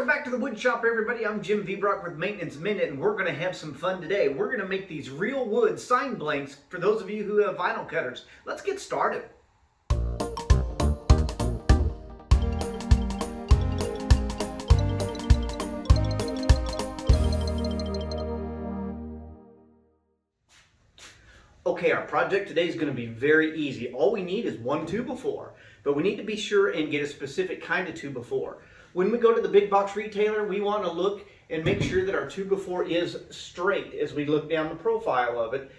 Welcome back to the wood shop, everybody. I'm Jim Viebrock with Maintenance Minute, and we're going to have some fun today. We're going to make these real wood sign blanks for those of you who have vinyl cutters. Let's get started. Okay, our project today is going to be very easy. All we need is one 2x4, but we need to be sure and get a specific kind of 2x4. When we go to the big box retailer, we want to look and make sure that our 2x4 is straight as we look down the profile of it.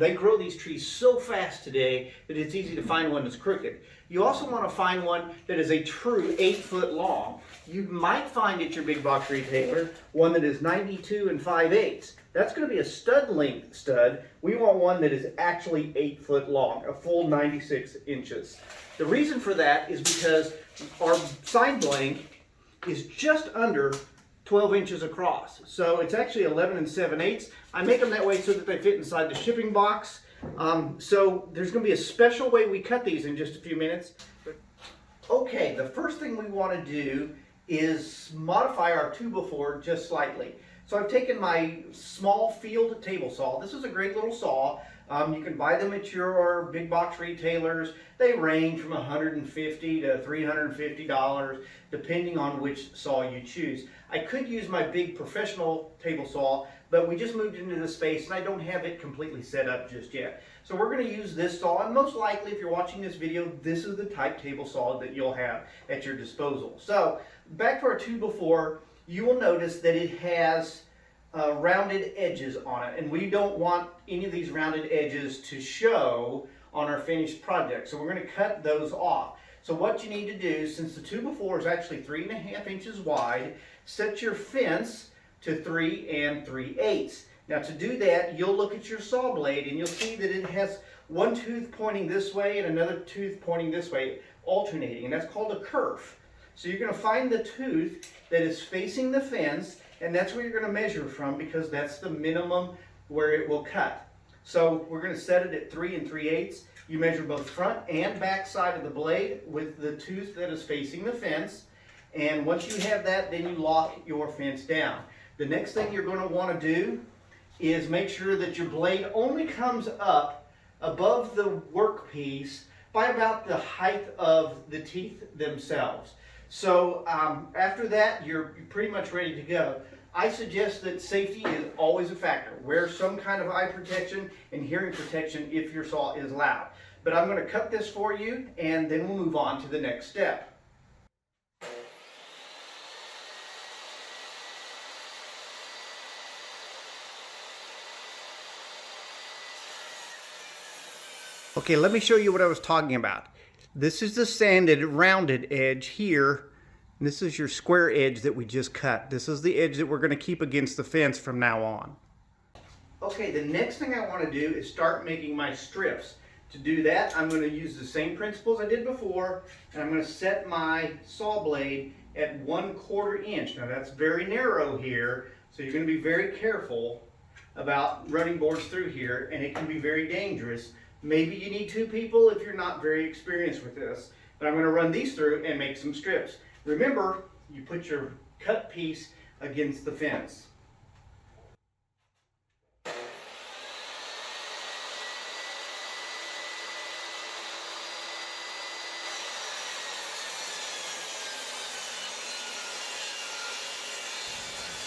They grow these trees so fast today that it's easy to find one that's crooked. You also want to find one that is a true 8-foot long. You might find at your big box retailer one that is 92 5/8. That's going to be a stud length stud. We want one that is actually 8 foot long, a full 96 inches. The reason for that is because our sign blank is just under 12 inches across. So it's actually 11 7/8. I make them that way so that they fit inside the shipping box. So there's going to be a special way we cut these in just a few minutes. Okay, the first thing we want to do is modify our 2x4 just slightly. So I've taken my small field table saw. This is a great little saw. You can buy them at your big box retailers. They range from $150 to $350 depending on which saw you choose. I could use my big professional table saw, but we just moved into this space and I don't have it completely set up just yet. So we're going to use this saw, and most likely if you're watching this video, this is the type table saw that you'll have at your disposal. So back to our 2x4. You will notice that it has rounded edges on it, and we don't want any of these rounded edges to show on our finished project, so we're going to cut those off. So what you need to do, since the 2x4 is actually 3.5 inches wide, set your fence to 3 3/8. Now to do that, you'll look at your saw blade and you'll see that it has one tooth pointing this way and another tooth pointing this way, alternating, and that's called a kerf. So you're going to find the tooth that is facing the fence, and that's where you're going to measure from, because that's the minimum where it will cut. So we're going to set it at 3 3/8. You measure both front and back side of the blade with the tooth that is facing the fence, and once you have that, then you lock your fence down. The next thing you're going to want to do is make sure that your blade only comes up above the workpiece by about the height of the teeth themselves. So after that, you're pretty much ready to go. I suggest that safety is always a factor. Wear some kind of eye protection and hearing protection if your saw is loud. But I'm going to cut this for you, and then we'll move on to the next step. Okay, let me show you what I was talking about. This is the sanded, rounded edge here. And this is your square edge that we just cut. This is the edge that we're going to keep against the fence from now on. Okay, the next thing I want to do is start making my strips. To do that, I'm going to use the same principles I did before, and I'm going to set my saw blade at 1/4 inch. Now that's very narrow here, so you're going to be very careful about running boards through here, and it can be very dangerous. Maybe you need 2 people if you're not very experienced with this. But I'm going to run these through and make some strips. Remember, you put your cut piece against the fence.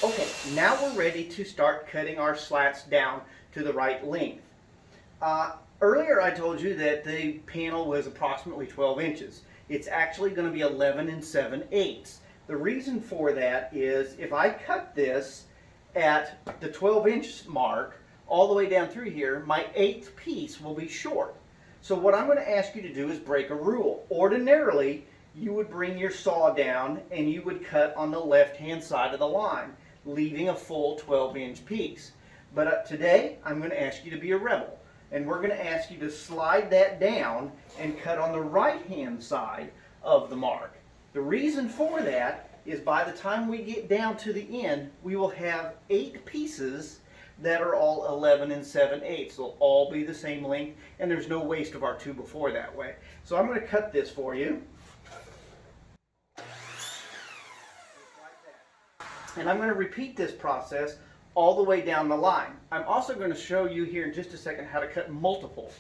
Okay, now we're ready to start cutting our slats down to the right length. Earlier I told you that the panel was approximately 12 inches. It's actually going to be 11 7/8. The reason for that is if I cut this at the 12-inch mark all the way down through here, my 8th piece will be short. So what I'm going to ask you to do is break a rule. Ordinarily, you would bring your saw down and you would cut on the left-hand side of the line, leaving a full 12-inch piece. But today, I'm going to ask you to be a rebel. And we're going to ask you to slide that down and cut on the right-hand side of the mark. The reason for that is by the time we get down to the end, we will have 8 pieces that are all 11 7/8. They'll all be the same length, and there's no waste of our 2x4 that way. So I'm going to cut this for you. Like that. And I'm going to repeat this process all the way down the line. I'm also going to show you here in just a second how to cut multiples.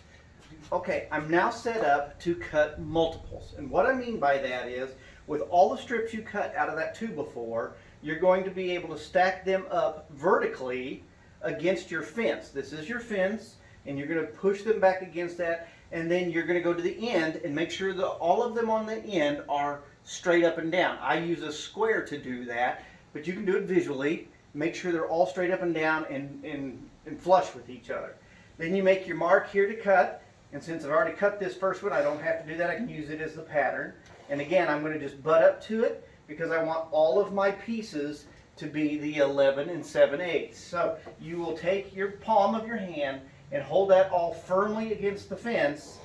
Okay, I'm now set up to cut multiples. And what I mean by that is, with all the strips you cut out of that 2x4, you're going to be able to stack them up vertically against your fence. This is your fence, and you're going to push them back against that, and then you're going to go to the end and make sure that all of them on the end are straight up and down. I use a square to do that, but you can do it visually. Make sure they're all straight up and down and flush with each other. Then you make your mark here to cut, and since I've already cut this first one, I don't have to do that. I can use it as the pattern. And again, I'm going to just butt up to it because I want all of my pieces to be the 11 7/8. So you will take your palm of your hand and hold that all firmly against the fence.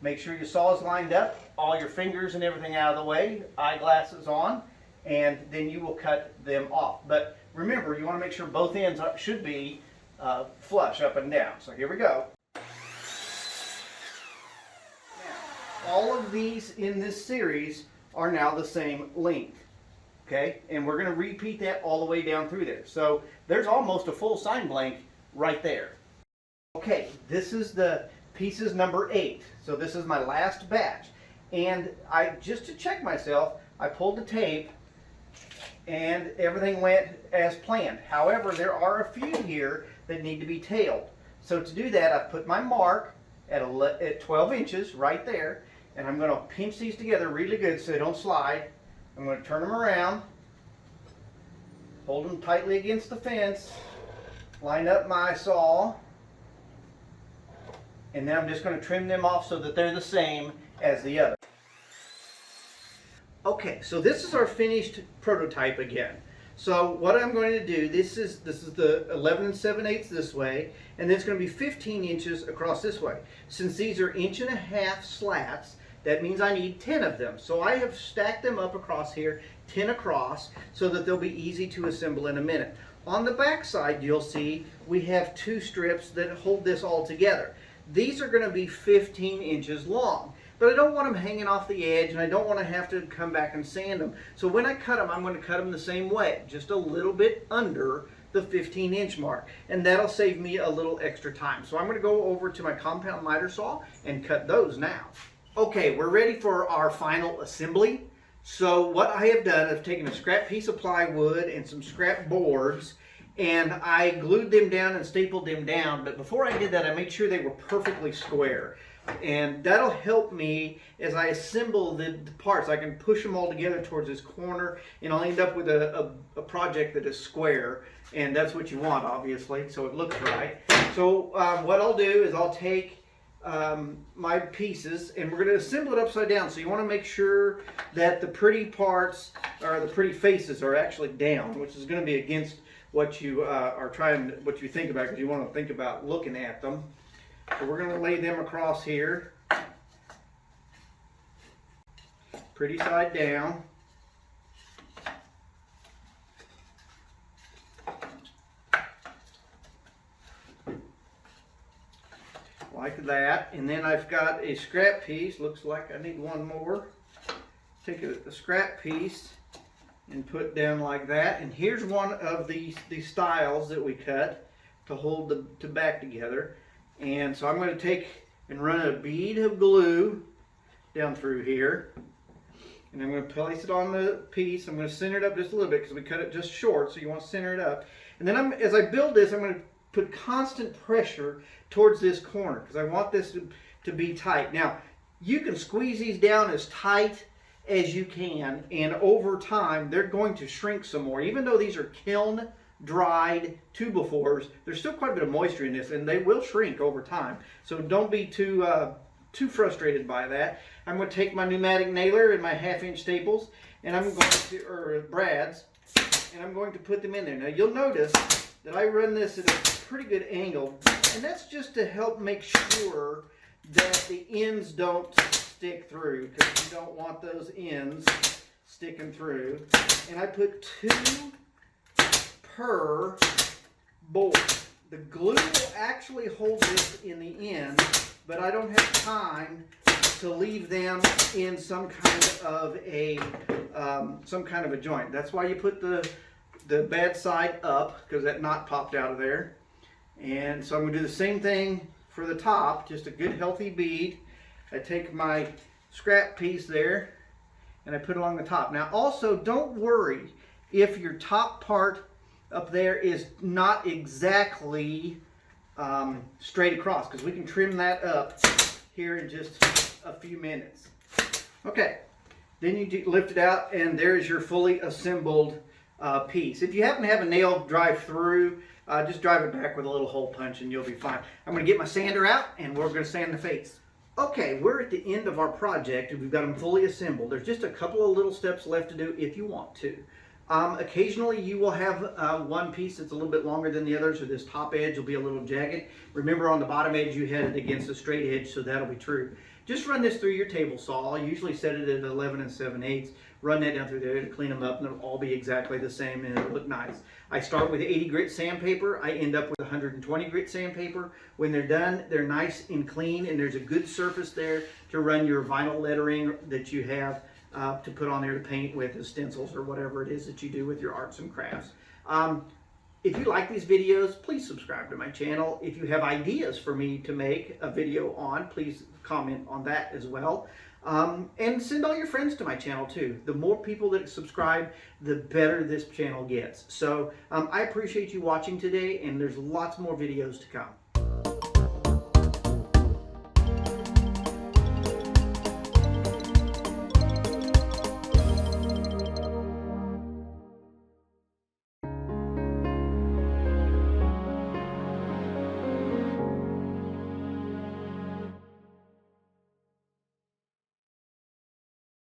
Make sure your saw is lined up, all your fingers and everything out of the way, eyeglasses on, and then you will cut them off. But remember, you want to make sure both ends should be flush up and down. So here we go. Now, all of these in this series are now the same length. Okay, and we're going to repeat that all the way down through there. So there's almost a full sign blank right there. Okay, this is the pieces number 8. So this is my last batch. And just to check myself, I pulled the tape and everything went as planned. However, there are a few here that need to be tailed. So to do that, I've put my mark at 12 inches right there, and I'm going to pinch these together really good so they don't slide. I'm going to turn them around, hold them tightly against the fence, line up my saw, and then I'm just going to trim them off so that they're the same as the other. Okay, so this is our finished prototype again. So what I'm going to do, this is the 11 7/8 this way, and then it's going to be 15 inches across this way. Since these are 1.5 inch slats, that means I need 10 of them. So I have stacked them up across here, 10 across, so that they'll be easy to assemble in a minute. On the back side, you'll see we have 2 strips that hold this all together. These are going to be 15 inches long. But I don't want them hanging off the edge, and I don't want to have to come back and sand them. So when I cut them, I'm going to cut them the same way, just a little bit under the 15-inch mark. And that'll save me a little extra time. So I'm going to go over to my compound miter saw and cut those now. Okay, we're ready for our final assembly. So what I have done, I've taken a scrap piece of plywood and some scrap boards, and I glued them down and stapled them down. But before I did that, I made sure they were perfectly square. And that'll help me as I assemble the parts. I can push them all together towards this corner, and I'll end up with a project that is square, and that's what you want, obviously, so it looks right. So what I'll do is I'll take my pieces, and we're going to assemble it upside down. So you want to make sure that the pretty parts, or the pretty faces, are actually down, which is going to be against what you what you think about, because you want to think about looking at them. So we're going to lay them across here, pretty side down. Like that. And then I've got a scrap piece. Looks like I need one more. Take a scrap piece and put down like that. And here's one of these stiles that we cut to hold the back together. And so I'm going to take and run a bead of glue down through here, and I'm going to place it on the piece. I'm going to center it up just a little bit because we cut it just short, so you want to center it up. And then as I build this, I'm going to put constant pressure towards this corner because I want this to be tight. Now, you can squeeze these down as tight as you can, and over time they're going to shrink some more. Even though these are kiln dried 2x4s, there's still quite a bit of moisture in this, and they will shrink over time. So don't be too frustrated by that. I'm going to take my pneumatic nailer and my 1/2 inch staples, and I'm going to, or brads, and I'm going to put them in there. Now you'll notice that I run this at a pretty good angle, and that's just to help make sure that the ends don't stick through, because you don't want those ends sticking through. And I put 2 per board. The glue will actually hold this in the end, but I don't have time to leave them in some kind of a joint. That's why you put the the bad side up because that knot popped out of there. And so I'm going to do the same thing for the top, just a good healthy bead. I take my scrap piece there and I put it along the top. Now also, don't worry if your top part up there is not exactly straight across, because we can trim that up here in just a few minutes. Okay, then you lift it out and there's your fully assembled piece. If you happen to have a nail drive through, just drive it back with a little hole punch and you'll be fine. I'm going to get my sander out and we're going to sand the face. Okay, we're at the end of our project and we've got them fully assembled. There's just a couple of little steps left to do if you want to. Occasionally you will have one piece that's a little bit longer than the others, or this top edge will be a little jagged. Remember, on the bottom edge you had it against a straight edge, so that'll be true. Just run this through your table saw. I usually set it at 11 7/8. Run that down through there to clean them up, and they'll all be exactly the same and it'll look nice. I start with 80 grit sandpaper. I end up with 120 grit sandpaper. When they're done, they're nice and clean, and there's a good surface there to run your vinyl lettering that you have to put on there to paint with as stencils or whatever it is that you do with your arts and crafts. If you like these videos, please subscribe to my channel. If you have ideas for me to make a video on, please comment on that as well. And send all your friends to my channel too. The more people that subscribe, the better this channel gets. So I appreciate you watching today, and there's lots more videos to come.